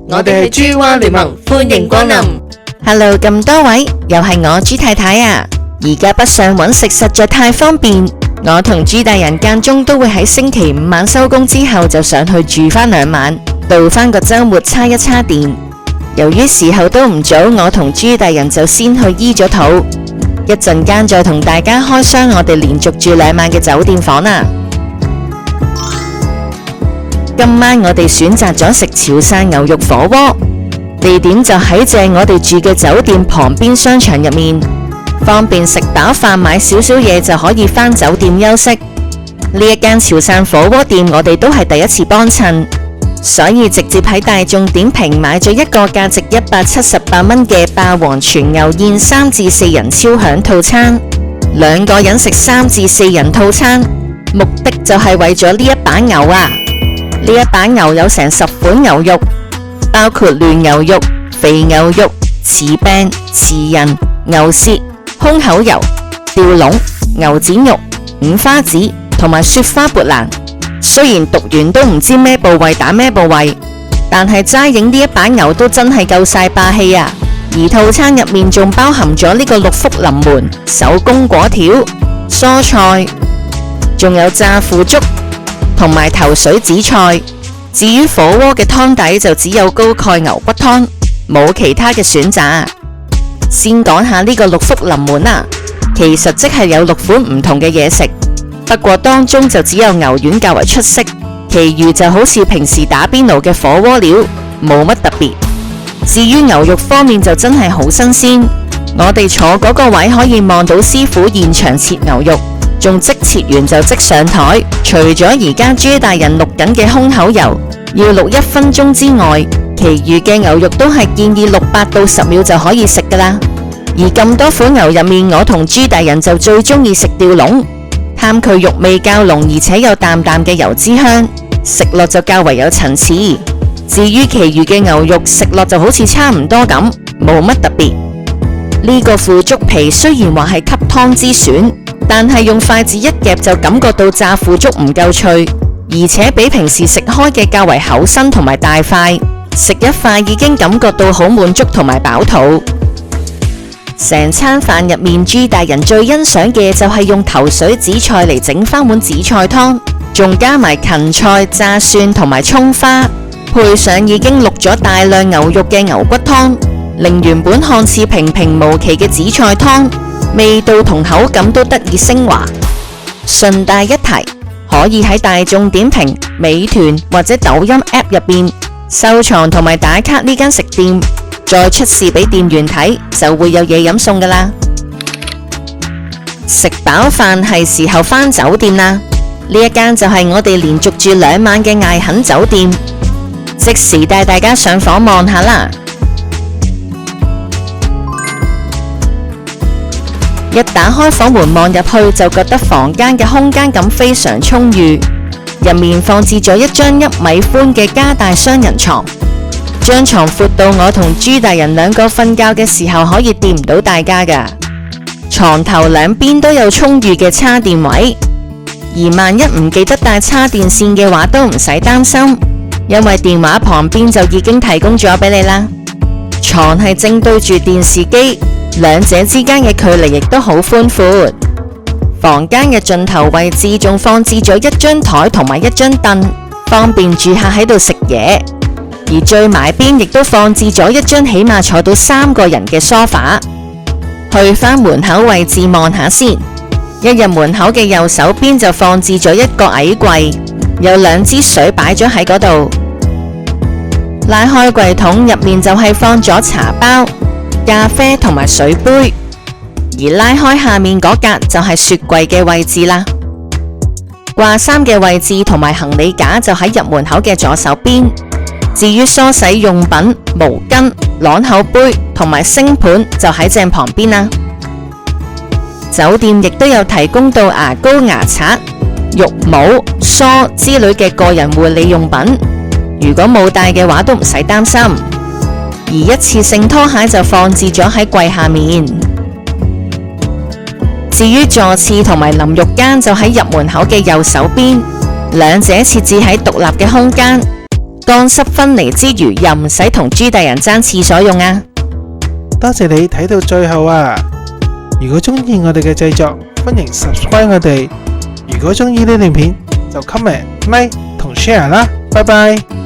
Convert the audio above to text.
我哋係豬蛙聯盟，歡迎光臨。Hello， 咁多位，又係我豬太太啊！而家北上揾食實在太方便，我同豬大人間中都會喺星期五晚收工之後就上去住返2晚，到返個週末叉一叉電。由於時候都唔早，我同豬大人就先去醫咗肚，一陣間再同大家開箱我哋連續住2晚嘅酒店房啦。今晚我哋選擇咗食潮汕牛肉火鍋，地點就喺正我哋住嘅酒店旁邊商場入面，方便食飽飯買少少嘢就可以返酒店休息。呢一間潮汕火鍋店我哋都係第一次幫襯，所以直接喺大眾點評買咗一個價值178蚊嘅霸王全牛宴3至4人超享套餐，2個人食3至4人套餐，目的就係為咗呢一把牛啊！呢一把牛有成10款牛肉，包括嫩牛肉、肥牛肉、翅柄、翅仁、牛舌、胸口油、吊龍、牛展肉、五花子同埋雪花勃蘭。雖然讀完都唔知咩部位打咩部位，但係齋影呢一把牛都真係夠晒霸氣啊！而套餐入面仲包含咗呢個6福臨門、手工果條、蔬菜，仲有炸腐竹同埋頭水紫菜。至於火鍋嘅湯底就只有高鈣牛骨湯，冇其他嘅選擇。先講下呢個6福臨門啊，其實即係有6款唔同嘅嘢食，不過當中就只有牛丸較為出色，其餘就好似平時打邊爐嘅火鍋料，冇乜特別。至於牛肉方面就真係好新鮮，我哋坐嗰個位可以望到師傅現場切牛肉，仲即切完就即上台。除咗而家豬大人錄緊嘅胸口油要錄1分鐘之外，其餘嘅牛肉都係建議錄8到10秒就可以食噶啦。而咁多款牛入面，我同豬大人就最中意食吊龍，貪佢肉味較濃，而且有淡淡嘅油脂香，食落就較為有層次。至於其餘嘅牛肉，食落就好似差唔多咁，冇乜特別。呢個腐竹皮雖然話係吸湯之選，但係用筷子一夾就感覺到炸腐竹唔夠脆，而且比平時食開嘅較為厚身同埋大塊，食一塊已經感覺到好滿足同埋飽肚。成餐飯入面，豬大人最欣賞嘅就係用頭水紫菜嚟整翻碗紫菜湯，仲加埋芹菜、炸蒜同埋蔥花，配上已經淥咗大量牛肉嘅牛骨湯，令原本看似平平無奇嘅紫菜湯味道同口感都得以升華。順帶一提，可以喺大眾點評、美團或者抖音 App 入邊收藏同埋打卡呢間食店，再出示俾店員睇，就會有嘢飲送噶啦。食飽飯係時候返酒店啦，呢一間就係我哋連續住2晚嘅艾肯酒店，即時帶大家上房望下啦。一打開房門望入去，就覺得房間嘅空間感非常充裕，入面放置咗一張1米寬嘅加大雙人床，張床闊到我同豬大人2個瞓覺嘅時候可以掂唔到大家噶。床頭兩邊都有充裕嘅叉電位，而萬一唔記得帶叉電線嘅話都唔使擔心，因為電話旁邊就已經提供咗俾你啦。床係正對住電視機，兩者之間嘅距離亦都好寬闊。房間嘅盡頭位置仲放置咗一張台同埋一張凳，方便住客喺度食嘢。而最埋邊亦都放置咗一張起碼坐到3個人嘅梳化。去返門口位置望下先，一入門口嘅右手邊就放置咗一個矮櫃，有2支水擺咗喺嗰度。拉開櫃桶，入面就係放咗茶包、咖啡同埋水杯，而拉開下面嗰格就係雪櫃嘅位置啦。掛衫嘅位置同埋行李架就喺入門口嘅左手邊。至於梳洗用品、毛巾、朗口杯同埋星盤就喺正旁邊啦。酒店亦都有提供到牙膏、牙刷、浴帽、梳之類嘅個人護理用品，如果冇帶嘅話都唔使擔心。而一次性拖鞋就放置咗喺櫃下面。至於座廁同埋淋浴間就喺入門口嘅右手邊，兩者設置喺獨立嘅空間，乾濕分離之餘又唔使同豬大人爭廁所用啊！多謝你睇到最後啊！如果中意我哋嘅製作，歡迎 subscribe 我哋。如果中意呢段片，就 comment、like 同 share 啦！拜拜。